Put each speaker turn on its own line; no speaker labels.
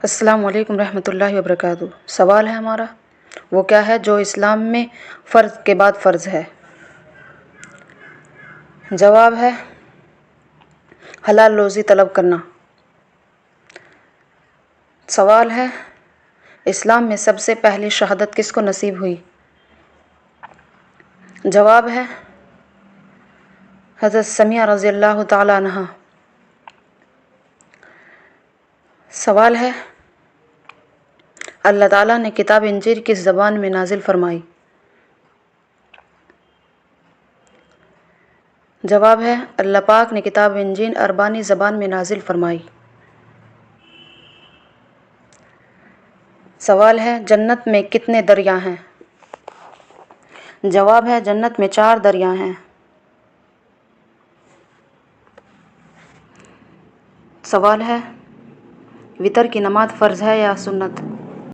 السلام علیکم رحمۃ اللہ وبرکاتہ۔ سوال ہے ہمارا، وہ کیا ہے جو اسلام میں فرض کے بعد فرض ہے؟ جواب ہے حلال روزی طلب کرنا۔ سوال ہے اسلام میں سب سے پہلی شہادت کس کو نصیب ہوئی؟ جواب ہے حضرت سمیہ رضی اللہ تعالی عنہا۔ سوال ہے اللہ تعالیٰ نے کتاب انجیل کس زبان میں نازل فرمائی؟ جواب ہے اللہ پاک نے کتاب انجیل عربانی زبان میں نازل فرمائی۔ سوال ہے جنت میں کتنے دریا ہیں؟ جواب ہے جنت میں 4 دریا ہیں۔ سوال ہے وتر کی نماز فرض ہے یا سنت؟